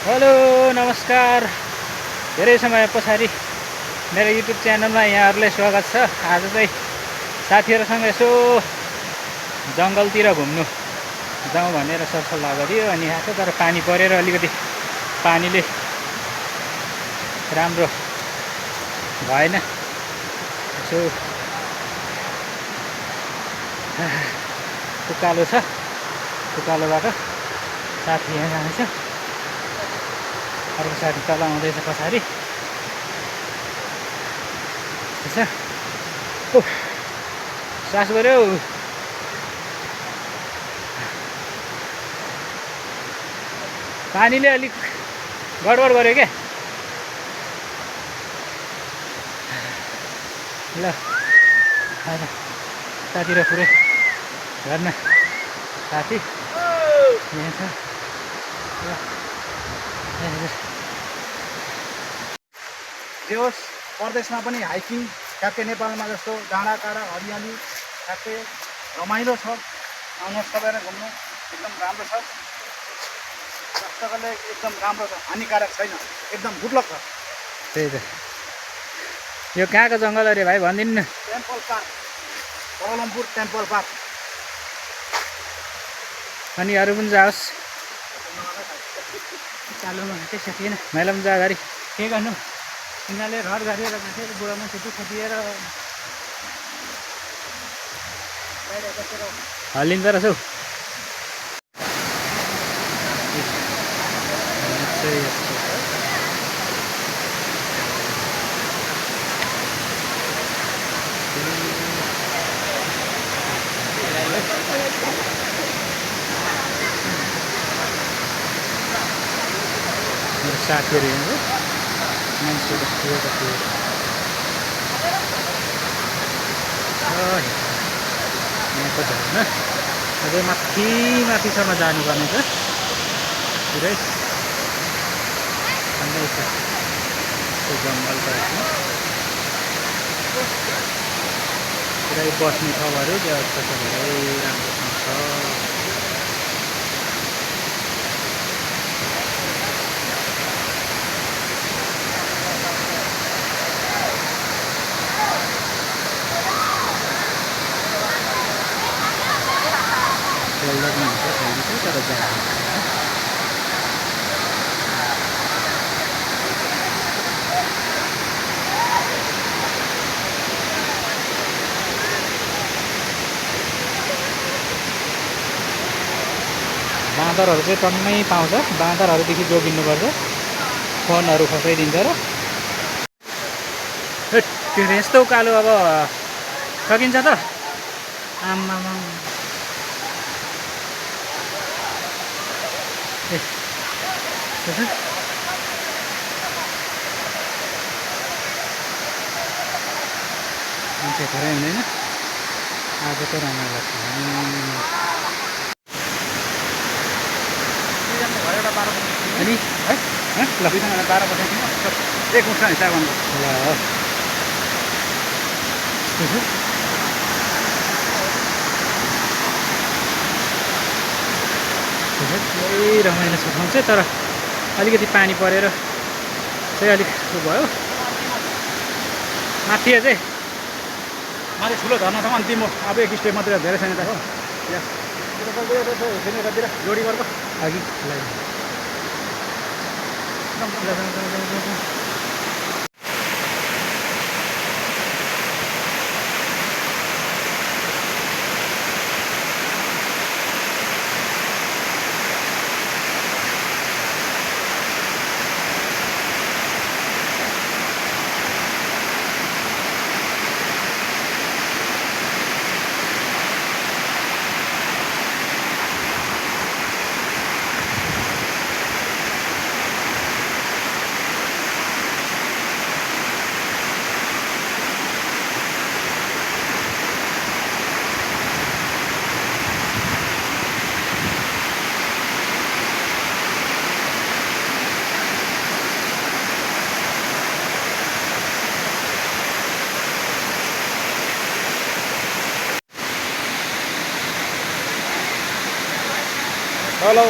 Hello नमस्कार। धेरै समय पछाडि मेरो युट्युब च्यानलमा यहाँहरूलाई स्वागत छ। आज चाहिँ साथीहरूसँग यसो जङ्गलतिर घुम्नु जाउँ भनेर सरसल्लाह गरियो अनि आएको, तर पानी परेर अलिकति पानीले राम्रो भएन। यसो उकालो छ, उकालोबाट साथी यहाँ जाँदैछ, अर्को साथी तल आउँदैछ पछाडि। सास गऱ्यो। पानीले अलिक गडबड गर्यो क्या। ल साथी र पुरै घरमा साथी यहाँ छ। जे होस्, परदेशमा पनि हाइकिङ ठ्याक्कै नेपालमा जस्तो डाँडाकाँडा हरियाली ठ्याक्कै रमाइलो छ। आउनुहोस् तपाईँ घुम्नु, एकदम राम्रो छ। स्वास्थ्यको लागि एकदम राम्रो छ, हानिकारक छैन, एकदम गुडलक छ। त्यही त, यो कहाँको जङ्गल अरे भाइ भनिदिनु न। Temple park, Kuala Lumpur temple park. अनि अरू पनि जाओस्। चालुमा मात्रै सकिएन, मैले पनि जा गरी के गर्नु, यिनीहरूले घर गरेर माथि बुढा मान्छे दुःख दिएर हल्लिँदो रहेछ हौ। मेरो साथीहरू यहाँ मान्छेहरू पुगेको थियो। यहाँको झर्ना अझै माथि माथिसम्म जानुपर्ने छ। पुरै ठन्डै छ त्यो जङ्गल त। पुरै बस्ने ठाउँहरू व्यवस्था छ, धेरै राम्रोसँग छ। खेल्दा पनि हुन्छ, खेल्नु तर जानु बाँदरहरू चाहिँ टन्नै पाउँछ। बाँदरहरूदेखि जोगिनुपर्छ, फोनहरू खसाइदिन्छ र त्यो यस्तो उकालो अब सकिन्छ त। आम्मामा मान्छे थोरै हुँदैन आज त रमाइलो छ। अनि है ल 12 पठाइदिनु, एक मुठा हिसाब गर्नु। ल धेरै रमाइलो छ ठाउँ चाहिँ, तर अलिकति पानी परेर चाहिँ अलिक भयो। माथि चाहिँ माथि ठुलो झर्नासम्म अन्तिम हो, अब एक स्टेप मात्रै धेरै छैन त हो। यतातिर जोडी गर्को अघि हेलो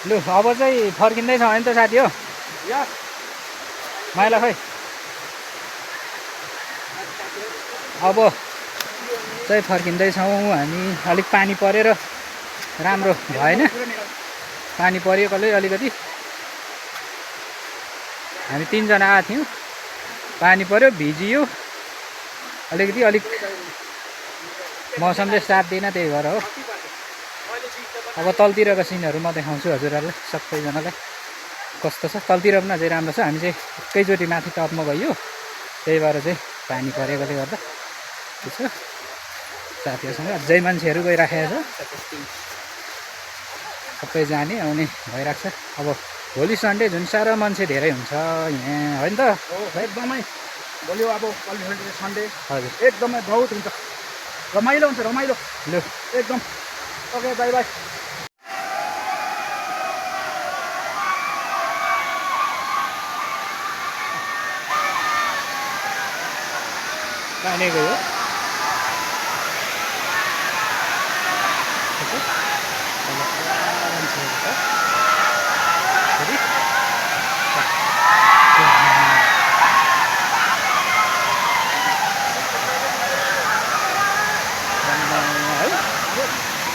लु अब चाहिँ फर्किँदैछ होइन त साथी हो यस माइला खै अब चाहिँ फर्किँदैछौँ हामी। अलिक पानी परेर राम्रो भएन, पानी परेकोले अलिकति हामी 3 जना आएको थियौँ, पानी पऱ्यो भिजियो अलिक मौसमले साथ दिएन, त्यही भएर हो। अब तलतिरको सिनहरू म देखाउँछु हजुरहरूलाई सबैजनालाई कस्तो छ। तलतिर पनि अझै राम्रो छ, हामी चाहिँ एकैचोटि माथि टपमा गयो, त्यही भएर चाहिँ पानी परेकोले गर्दा त्यसो साथीहरूसँग अझै मान्छेहरू गइराखेको छ, सबै जाने आउने भइरहेको छ। अब भोलि सन्डे जुन साह्रो मान्छे धेरै हुन्छ यहाँ होइन त एकदमै भोलि अब सन्डे हजुर एकदमै बहुत हुन्छ, रमाइलो हुन्छ रमाइलो लु एकदम। Okay by by. पानी गयो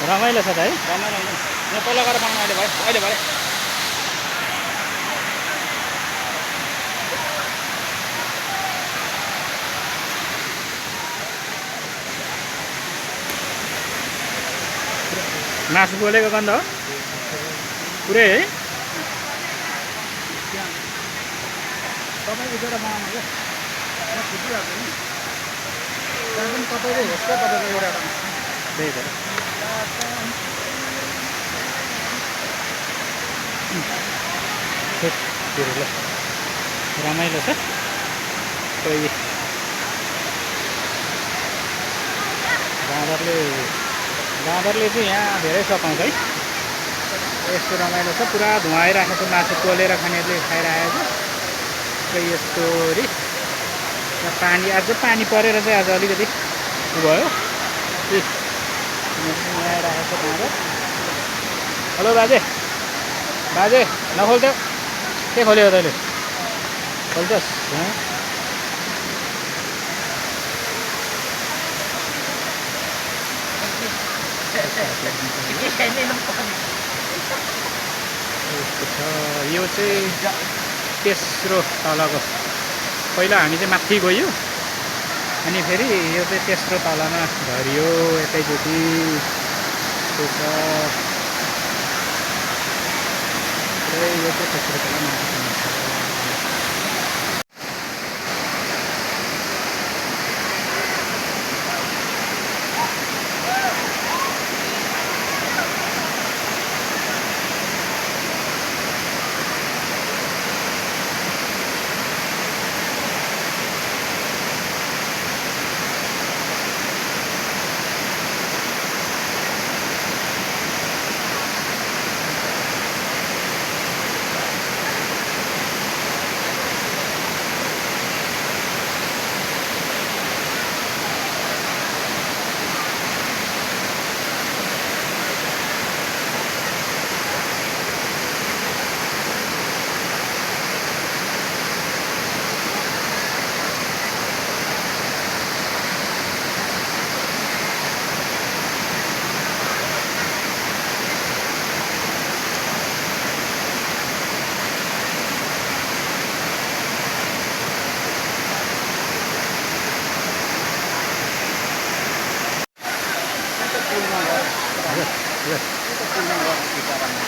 रमाइलो छ त है। रमाइलो हुन्छ, यहाँ तल गएर पाउनु अहिले भयो अहिले भयो। मासु बोलेको गन्ध हो पुरै है। तपाईँ उठेर बनाउनु क्या, त्यहाँ छुटिहाल्छ नि, त्यहाँ पनि तपाईँले हेर्छ तपाईँको एउटा त्यही भएर ल रमाइलो छ। कोही बाँदरले चाहिँ यहाँ धेरै सघाउँछ है, यस्तो रमाइलो छ। पुरा धुवा आइराखेको छ, मासु पोलेर खानेहरूले खाइरहेको छ। खै यस्तोरी पानी अझ पानी परेर चाहिँ आज अलिकति उ भयो आइरहेको छ बाँदर। हेलो बाजे बाजे नखोल्थ्यो, के खोल्यो तैँले? खोल्छस् यो चाहिँ तेस्रो तलको, पहिला हामी चाहिँ माथि गयो अनि फेरि यो चाहिँ तेस्रो तलामा झरियो एकैचोटि। यो चाहिँ तेस्रो तला माथि।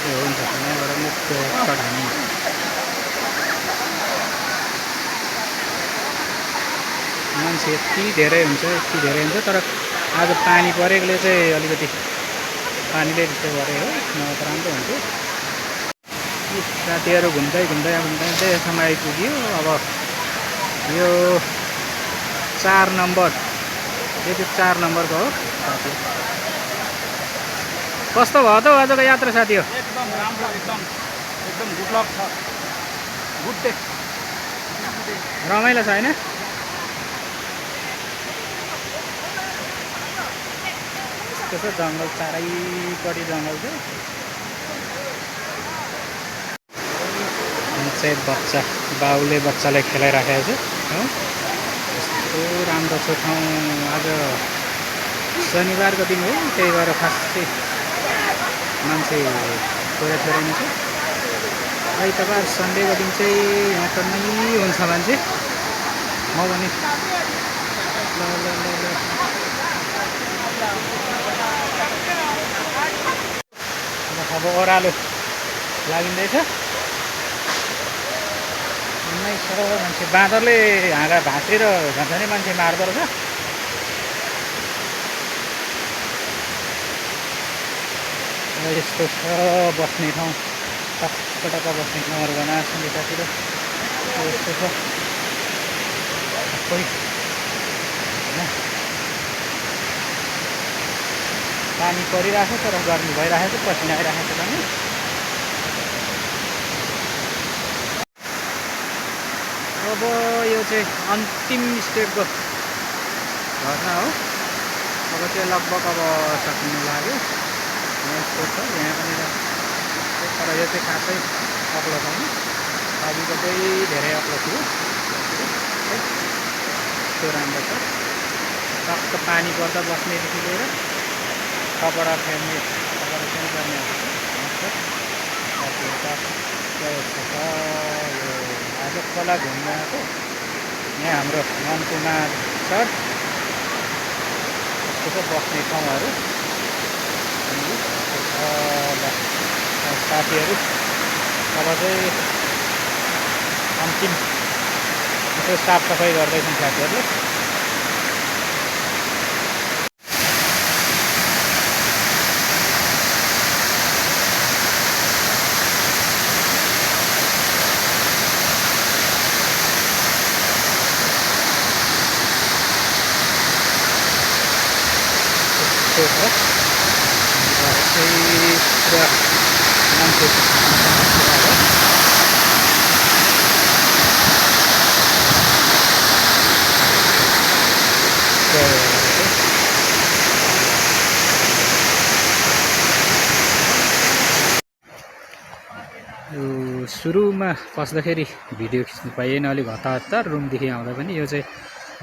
हुन्छ यहाँबाट मुख्य स्पट हामी मान्छे यति धेरै हुन्छ तर आज पानी परेकोले चाहिँ अलिकति पानीले त्यस्तो गरे हो, नभए त राम्रो हुन्थ्यो। साथीहरू घुम्दै यसमा आइपुग्यो। अब यो 4 नम्बर, यो चाहिँ 4 नम्बरको हो साथी। कस्तो भयो त आजको यात्रा साथी हो? एकदम राम्रो, एकदम गुड लक छ, गुड डे, रमाइलो छ होइन? त्यस्तो जङ्गल चारैपट्टि जङ्गल छ। चाहिँ बच्चा बाउले बच्चालाई खेलाइराखेको छ हो। यस्तो राम्रो छ ठाउँ। आज शनिबारको दिन हो, त्यही भएर खासै मान्छे थोरै थोरै नै छ। आइतबार सन्डेको दिन चाहिँ यहाँ टन्नै हुन्छ मान्छे। म भने ल ल ल ल अब ओह्रालो लागिँदैछ। मान्छे बाँदरले हाँगा भाँचेर झन्झनै मान्छे मार्दो रहेछ। यस्तो छ बस्ने ठाउँ, टक्क बस्ने ठाउँहरू बनाएको छ यतातिर। यस्तो छ सबै होइन। पानी परिरहेको छ तर गर्मी भइरहेको छ, पसिना आइरहेको छ पनि। अब यो चाहिँ अन्तिम स्टेपको झरना हो। अब चाहिँ लगभग अब सकिनु लाग्यो। यस्तो छ यहाँ पनि तर यो चाहिँ खासै अग्लो छैन। अघिको चाहिँ धेरै अग्लो थियो। यस्तो राम्रो छ। टक्क पानी पर्दा बस्नेदेखि लिएर कपडा फेर्ने कपडा पनि गर्ने यस्तो छ। यो आज खोला घुम्न आएको यहाँ हाम्रो मनकुमार सर। यस्तो छ बस्ने ठाउँहरू। साथीहरू अब चाहिँ अन्तिम यसो साफसफाइ गर्दैछन् साथीहरूले। सुरुमा पस्दाखेरि भिडियो खिच्नु पाइएन, अलिक हतार रुमदेखि आउँदा पनि। यो चाहिँ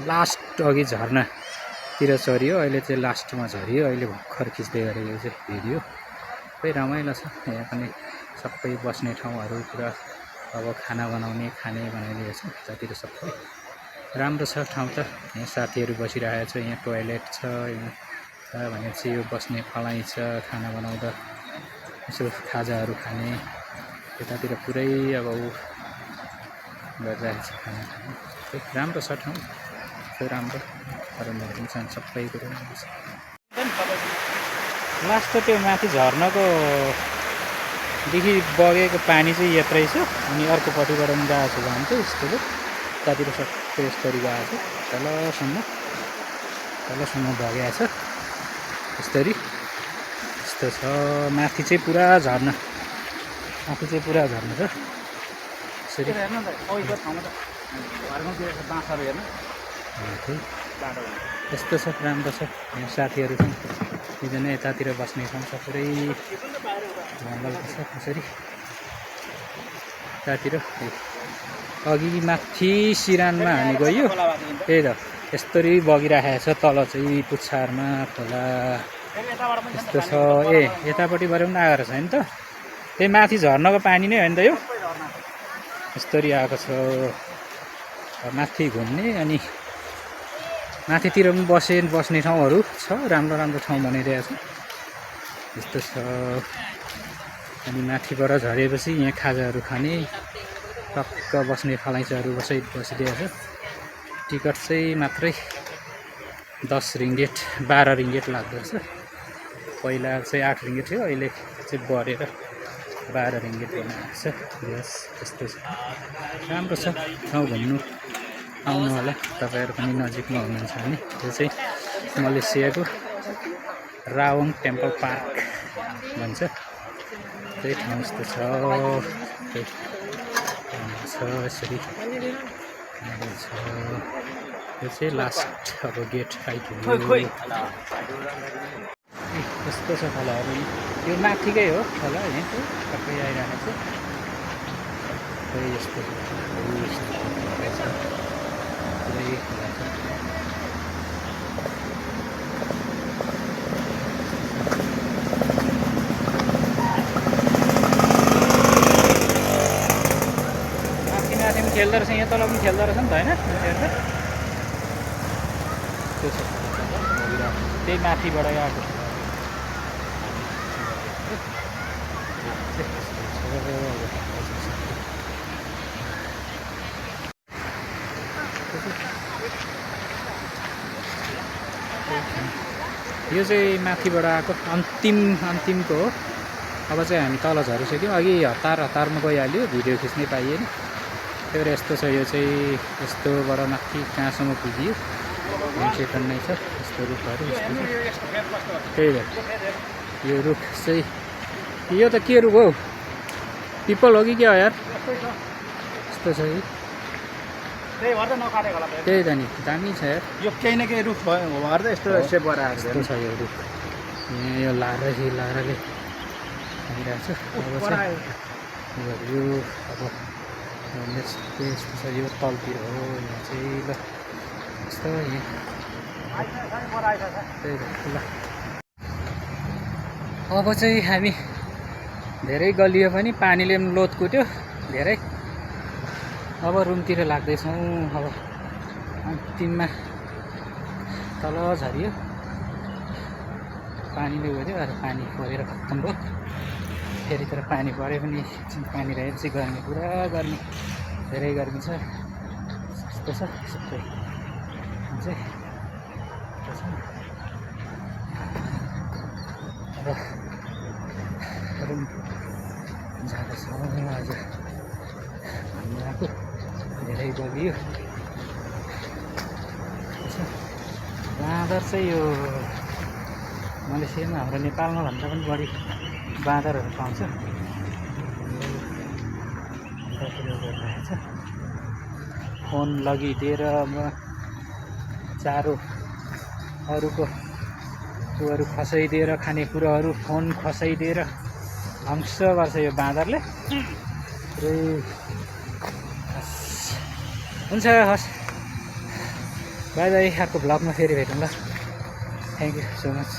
लास्ट अघि झर्नातिर चढियो, अहिले चाहिँ लास्टमा झरियो। अहिले भर्खर खिच्दै गरेको यो चाहिँ भिडियो। सबै रमाइलो छ। यहाँ पनि सबै बस्ने ठाउँहरू पुरा अब खाना बनाउने छ यतातिर। सबै राम्रो छ ठाउँ त। यहाँ साथीहरू बसिरहेको छ। यहाँ टोयलेट छ। यहाँ भनेपछि यो बस्ने फलाइ छ खाना बनाउँदा, यसो खाजाहरू खाने। यतातिर पुरै अब गरिरहेको छ खाना खाने। राम्रो छ ठाउँ, राम्रो अरूहरू पनि छन्, सबै कुरो राम्रो छ। लास्ट त्यो माथि झर्नाको देखि बगेको पानी चाहिँ यत्रै छ। अनि अर्कोपट्टिबाट पनि गएको छ झन् चाहिँ यस्तो चाहिँ यतातिर सबै यस्तरी गएको छ। तलसम्म बगेको छ यस्तरी। यस्तो छ माथि चाहिँ पुरा झर्ना। माथि चाहिँ पुरा झर्ना छ यसरी। यस्तो छ राम्रो छ। यहाँ साथीहरू छन्। एकजना यतातिर बस्ने ठाउँ छ। पुरै जङ्गलको छ यसरी। यतातिर अघि माथि सिरानमा हामी गयो, त्यही त यस्तरी बगिरहेको छ। तल चाहिँ पुच्छारमा खोला यस्तो छ। ए यतापट्टिबाट पनि आएर छ नि त। त्यही माथि झर्नको पानी नै हो नि त यो। यस्तरी आएको छ माथि घुम्ने। अनि माथितिर पनि बस्ने ठाउँहरू छ। राम्रो ठाउँ बनिरहेको छ। यस्तो छ। अनि माथिबाट झरेपछि यहाँ खाजाहरू खाने, टक्क बस्ने फलाइचाहरू बसिदिएको छ। टिकट चाहिँ मात्रै 10 रिङ्गेट 12 रिङ्गेट लाग्दो रहेछ। पहिला चाहिँ 8 रिङ्गेट थियो, अहिले चाहिँ बढेर 12 रिङ्गेट बनाएको छ। यस्तो छ। राम्रो छ ठाउँ, घुम्नु आउनु होला तपाईँहरू पनि नजिकमा हुनुहुन्छ भने। यो चाहिँ मलेसियाको रावङ टेम्पल पार्क भन्छ। त्यही ठाउँ यस्तो छ। यसरी यो चाहिँ लास्ट अब गेट आइपुग्यो। यस्तो छ खोलाहरू। यो माथिकै हो खोला, यहीँ सबै आइरहेको छ। खै यस्तो रहेछ पुरै खुला छ माथि माथि पनि खेल्दो रहेछ यहाँ तल पनि खेल्दो रहेछ नि त होइन मान्छेहरू त त्यो छ त्यही माथिबाट आएको यो चाहिँ माथिबाट आएको अन्तिमको हो अब चाहिँ हामी तल झरिसक्यौँ अघि हतारमा गइहाल्यो भिडियो खिच्नै पाइएन त्यही भएर यस्तो छ यो चाहिँ यस्तोबाट माथि कहाँसम्म पुगियो सेटन नै छ यस्तो रुखहरू त्यही भएर यो रुख चाहिँ यो त के रुख हो पिपल हो कि क्या हो यार यस्तो छ कि त्यही भएर त नकाटेको होला त्यही त नि दामी छ यार यो केही न केही रुख भएर त यस्तो सेप गरेर आएको यस्तो छ यो रुख यहाँ यो लाराले आइरहेको छ अब चाहिँ यो अब नेक्स्ट चाहिँ यस्तो छ यो तलतिर हो यहाँ चाहिँ ल यस्तो यहाँ त्यही त ल अब चाहिँ हामी धेरै गलियो पनि पानीले पनि लोत कुट्यो धेरै अब रुमतिर लाग्दैछौँ अब अन्तिममा तल झरियो पानीले गयो अब पानी परेर खत्तम भयो फेरि तर पानी परे पनि एकछिन पानी रहेपछि गर्मी पुरा गर्मी धेरै गर्मी छ यस्तो छ सबै चाहिँ अब रुम जाँदैछौँ आज घुम्नु आएको धेरै गलियो बाँदर चाहिँ यो मलेसियामा हाम्रो नेपालमा भन्दा पनि बढी बाँदरहरू पाउँछ गरिरहेछ फोन लगिदिएर म चारो अरूको खसाइदिएर खानेकुराहरू फोन खसाइदिएर ध्वंस गर्छ यो बाँदरले पुरै हुन्छ हस् बाई बाई अर्को भ्लगमा फेरि भेटौँ ल थ्याङ्क यू सो मच